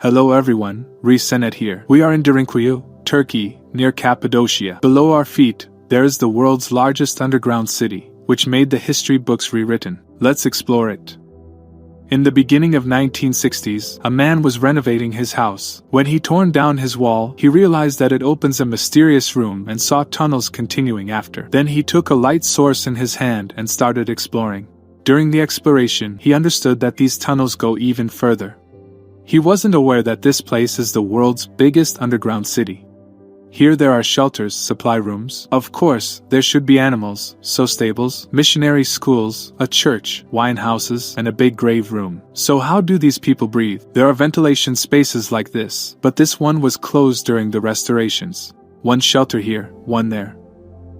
Hello everyone, Resenet here. We are in Derinkuyu, Turkey, near Cappadocia. Below our feet, there is the world's largest underground city, which made the history books rewritten. Let's explore it. In the beginning of 1960s, a man was renovating his house. When he torn down his wall, he realized that it opens a mysterious room and saw tunnels continuing after. Then he took a light source in his hand and started exploring. During the exploration, he understood that these tunnels go even further. He wasn't aware that this place is the world's biggest underground city. Here there are shelters, supply rooms. Of course, there should be animals, so stables, missionary schools, a church, wine houses, and a big grave room. So how do these people breathe? There are ventilation spaces like this, but this one was closed during the restorations. One shelter here, one there.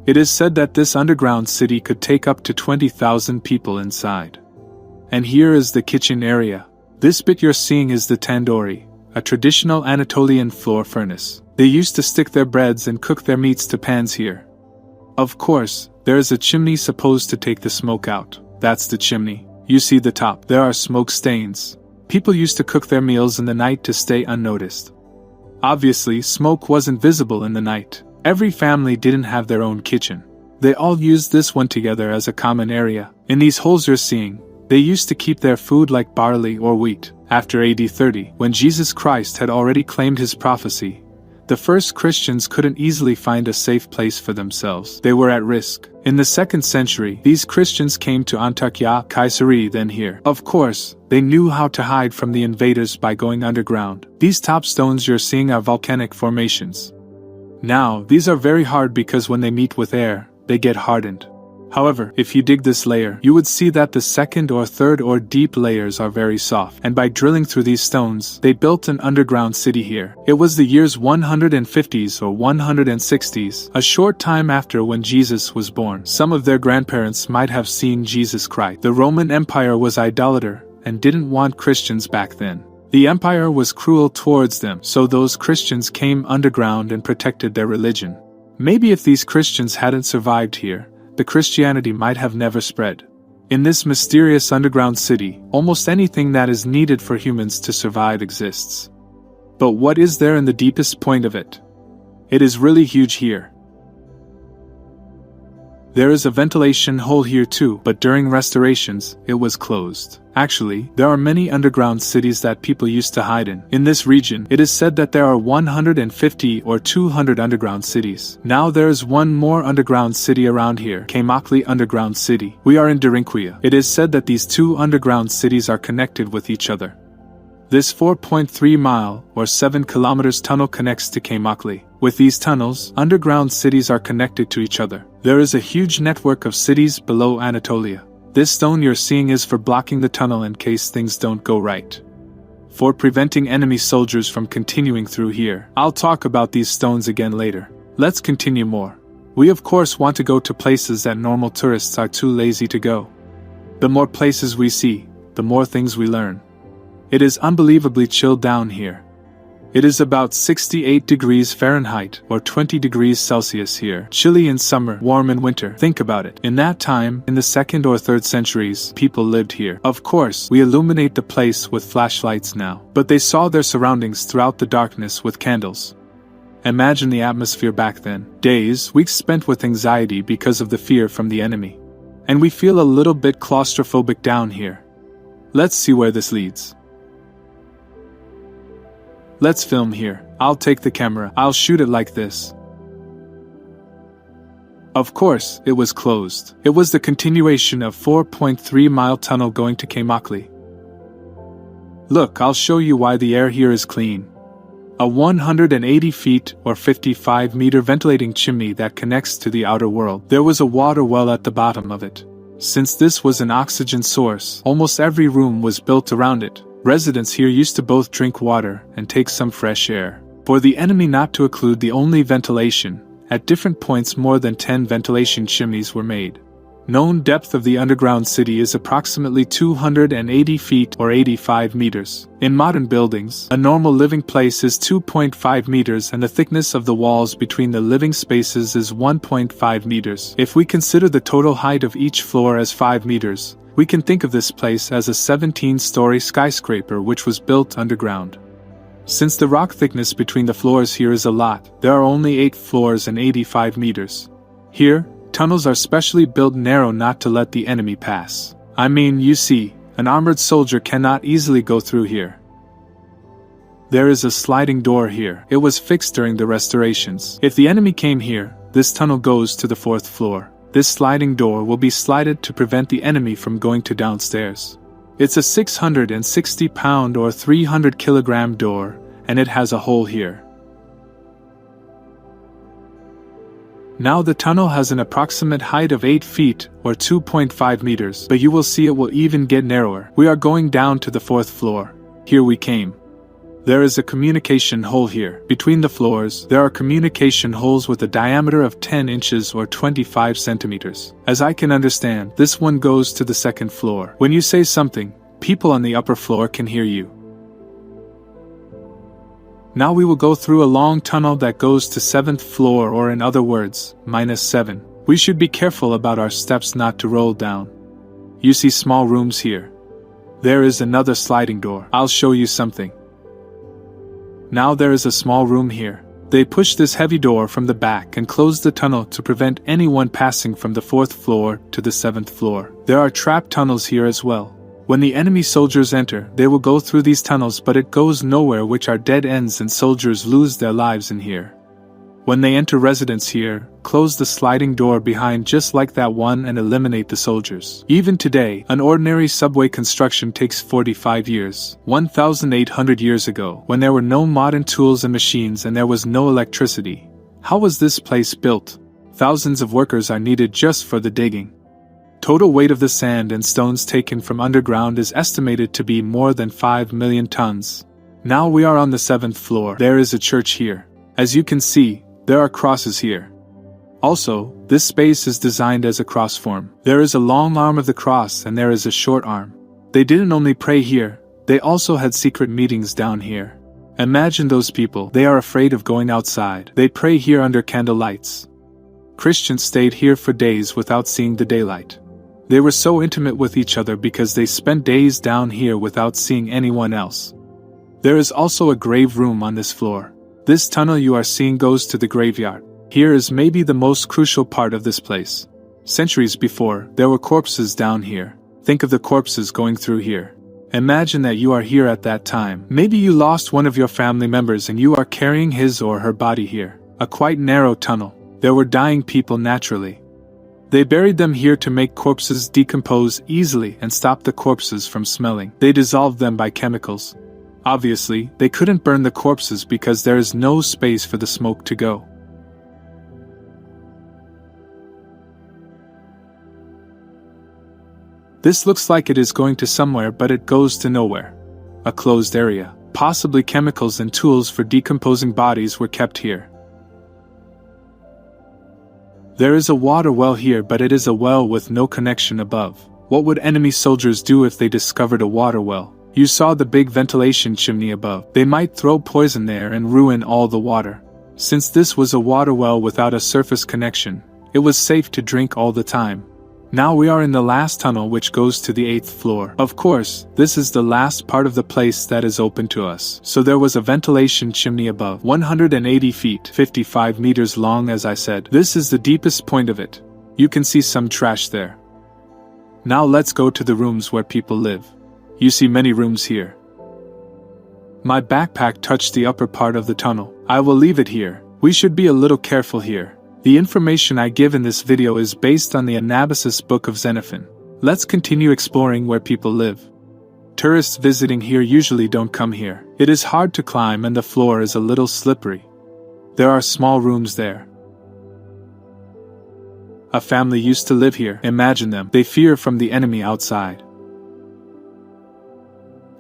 It is said that this underground city could take up to 20,000 people inside. And here is the kitchen area. This bit you're seeing is the tandoori, a traditional Anatolian floor furnace. They used to stick their breads and cook their meats to pans here. Of course, there is a chimney supposed to take the smoke out. That's the chimney. You see the top. There are smoke stains. People used to cook their meals in the night to stay unnoticed. Obviously, smoke wasn't visible in the night. Every family didn't have their own kitchen. They all used this one together as a common area. In these holes you're seeing, they used to keep their food like barley or wheat. After AD 30, when Jesus Christ had already claimed his prophecy, the first Christians couldn't easily find a safe place for themselves. They were at risk. In the 2nd century, these Christians came to Antakya, Kayseri, then here. Of course, they knew how to hide from the invaders by going underground. These top stones you're seeing are volcanic formations. Now, these are very hard because when they meet with air, they get hardened. However, if you dig this layer, you would see that the 2nd or 3rd or deep layers are very soft. And by drilling through these stones, they built an underground city here. It was the years 150s or 160s, a short time after when Jesus was born. Some of their grandparents might have seen Jesus Christ. The Roman Empire was idolater and didn't want Christians back then. The empire was cruel towards them, so those Christians came underground and protected their religion. Maybe if these Christians hadn't survived here, the Christianity might have never spread. In this mysterious underground city, almost anything that is needed for humans to survive exists. But what is there in the deepest point of it? It is really huge here. There is a ventilation hole here too, but during restorations, it was closed. Actually, there are many underground cities that people used to hide in. In this region, it is said that there are 150 or 200 underground cities. Now there is one more underground city around here, Kaymakli Underground City. We are in Derinkuyu. It is said that these two underground cities are connected with each other. This 4.3-mile or 7 kilometers tunnel connects to Kaymakli. With these tunnels, underground cities are connected to each other. There is a huge network of cities below Anatolia. This stone you're seeing is for blocking the tunnel in case things don't go right. For preventing enemy soldiers from continuing through here. I'll talk about these stones again later. Let's continue more. We of course want to go to places that normal tourists are too lazy to go. The more places we see, the more things we learn. It is unbelievably chilled down here. It is about 68 degrees Fahrenheit or 20 degrees Celsius here. Chilly in summer, warm in winter. Think about it. In that time, in the 2nd or 3rd centuries, people lived here. Of course, we illuminate the place with flashlights now. But they saw their surroundings throughout the darkness with candles. Imagine the atmosphere back then. Days, weeks spent with anxiety because of the fear from the enemy. And we feel a little bit claustrophobic down here. Let's see where this leads. Let's film here. I'll take the camera. I'll shoot it like this. Of course, it was closed. It was the continuation of 4.3-mile tunnel going to Kaymakli. Look, I'll show you why the air here is clean. A 180 feet or 55-meter ventilating chimney that connects to the outer world. There was a water well at the bottom of it. Since this was an oxygen source, almost every room was built around it. Residents here used to both drink water and take some fresh air. For the enemy not to occlude the only ventilation, at different points more than 10 ventilation chimneys were made. Known depth of the underground city is approximately 280 feet or 85 meters. In modern buildings, a normal living place is 2.5 meters and the thickness of the walls between the living spaces is 1.5 meters. If we consider the total height of each floor as 5 meters, We can think of this place as a 17-story skyscraper which was built underground. Since the rock thickness between the floors here is a lot, there are only 8 floors and 85 meters. Here, tunnels are specially built narrow not to let the enemy pass. I mean, you see, an armored soldier cannot easily go through here. There is a sliding door here. It was fixed during the restorations. If the enemy came here, this tunnel goes to the 4th floor. This sliding door will be slided to prevent the enemy from going to downstairs. It's a 660-pound or 300-kilogram door, and it has a hole here. Now the tunnel has an approximate height of 8 feet or 2.5 meters, but you will see it will even get narrower. We are going down to the 4th floor. Here we came. There is a communication hole here. Between the floors, there are communication holes with a diameter of 10 inches or 25 centimeters. As I can understand, this one goes to the 2nd floor. When you say something, people on the upper floor can hear you. Now we will go through a long tunnel that goes to 7th floor, or in other words, -7. We should be careful about our steps not to roll down. You see small rooms here. There is another sliding door. I'll show you something. Now there is a small room here. They push this heavy door from the back and close the tunnel to prevent anyone passing from the 4th floor to the 7th floor. There are trap tunnels here as well. When the enemy soldiers enter, they will go through these tunnels, but it goes nowhere, which are dead ends, and soldiers lose their lives in here. When they enter residence here, close the sliding door behind just like that one and eliminate the soldiers. Even today, an ordinary subway construction takes 45 years. 1,800 years ago, when there were no modern tools and machines and there was no electricity. How was this place built? Thousands of workers are needed just for the digging. Total weight of the sand and stones taken from underground is estimated to be more than 5 million tons. Now we are on the 7th floor. There is a church here. As you can see, there are crosses here. Also, this space is designed as a cross form. There is a long arm of the cross and there is a short arm. They didn't only pray here, they also had secret meetings down here. Imagine those people, they are afraid of going outside. They pray here under candle lights. Christians stayed here for days without seeing the daylight. They were so intimate with each other because they spent days down here without seeing anyone else. There is also a grave room on this floor. This tunnel you are seeing goes to the graveyard. Here is maybe the most crucial part of this place. Centuries before, there were corpses down here. Think of the corpses going through here. Imagine that you are here at that time. Maybe you lost one of your family members and you are carrying his or her body here. A quite narrow tunnel. There were dying people naturally. They buried them here to make corpses decompose easily and stop the corpses from smelling. They dissolved them by chemicals. Obviously, they couldn't burn the corpses because there is no space for the smoke to go. This looks like it is going to somewhere, but it goes to nowhere. A closed area. Possibly chemicals and tools for decomposing bodies were kept here. There is a water well here, but it is a well with no connection above. What would enemy soldiers do if they discovered a water well? You saw the big ventilation chimney above. They might throw poison there and ruin all the water. Since this was a water well without a surface connection, it was safe to drink all the time. Now we are in the last tunnel which goes to the 8th floor. Of course, this is the last part of the place that is open to us. So there was a ventilation chimney above, 180 feet, 55 meters long as I said. This is the deepest point of it. You can see some trash there. Now let's go to the rooms where people live. You see many rooms here. My backpack touched the upper part of the tunnel. I will leave it here. We should be a little careful here. The information I give in this video is based on the Anabasis Book of Xenophon. Let's continue exploring where people live. Tourists visiting here usually don't come here. It is hard to climb and the floor is a little slippery. There are small rooms there. A family used to live here. Imagine them. They fear from the enemy outside.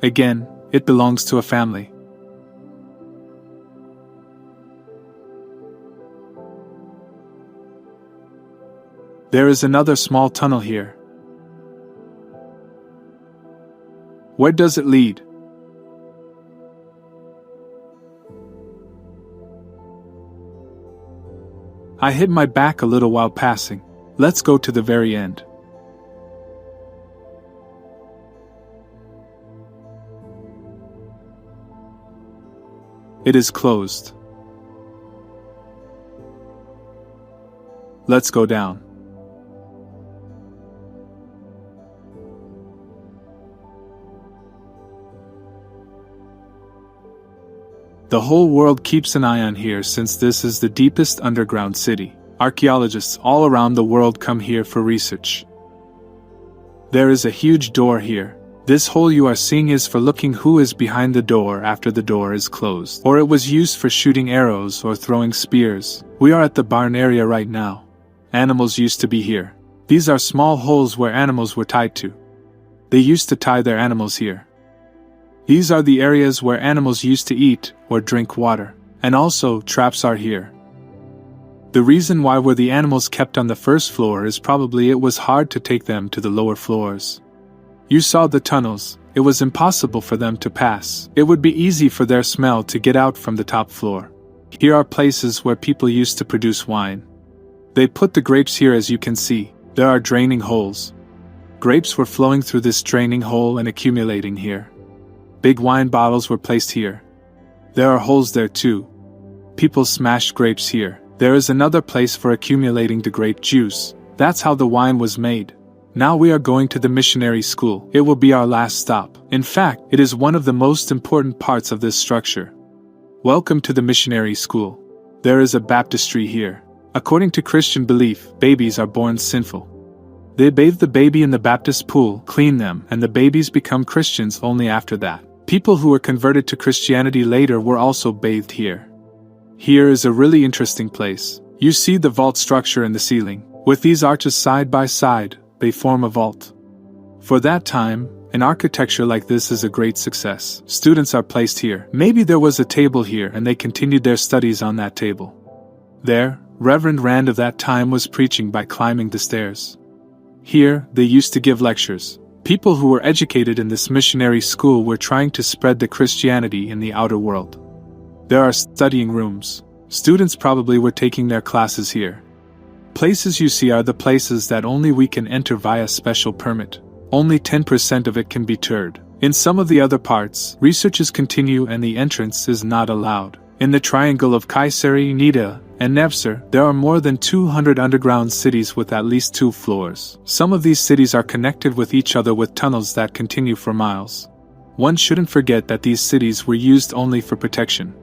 Again, it belongs to a family. There is another small tunnel here. Where does it lead? I hit my back a little while passing. Let's go to the very end. It is closed. Let's go down. The whole world keeps an eye on here since this is the deepest underground city. Archaeologists all around the world come here for research. There is a huge door here. This hole you are seeing is for looking who is behind the door after the door is closed. Or it was used for shooting arrows or throwing spears. We are at the barn area right now. Animals used to be here. These are small holes where animals were tied to. They used to tie their animals here. These are the areas where animals used to eat or drink water. And also, traps are here. The reason why were the animals kept on the first floor is probably it was hard to take them to the lower floors. You saw the tunnels. It was impossible for them to pass. It would be easy for their smell to get out from the top floor. Here are places where people used to produce wine. They put the grapes here, as you can see. There are draining holes. Grapes were flowing through this draining hole and accumulating here. Big wine bottles were placed here. There are holes there too. People smashed grapes here. There is another place for accumulating the grape juice. That's how the wine was made. Now we are going to the missionary school. It will be our last stop. In fact, it is one of the most important parts of this structure. Welcome to the missionary school. There is a baptistry here. According to Christian belief, babies are born sinful. They bathe the baby in the Baptist pool, clean them, and the babies become Christians only after that. People who were converted to Christianity later were also bathed here. Here is a really interesting place. You see the vault structure in the ceiling. With these arches side by side, they form a vault. For that time, an architecture like this is a great success. Students are placed here. Maybe there was a table here and they continued their studies on that table. There, Reverend Rand of that time was preaching by climbing the stairs. Here, they used to give lectures. People who were educated in this missionary school were trying to spread the Christianity in the outer world. There are studying rooms. Students probably were taking their classes here. Places you see are the places that only we can enter via special permit. Only 10% of it can be toured. In some of the other parts, researches continue and the entrance is not allowed. In the triangle of Kayseri, Nida, and Nevşehir, there are more than 200 underground cities with at least 2 floors. Some of these cities are connected with each other with tunnels that continue for miles. One shouldn't forget that these cities were used only for protection.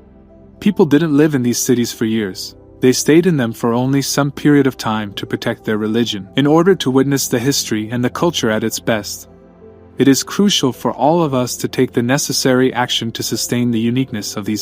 People didn't live in these cities for years. They stayed in them for only some period of time to protect their religion, in order to witness the history and the culture at its best. It is crucial for all of us to take the necessary action to sustain the uniqueness of these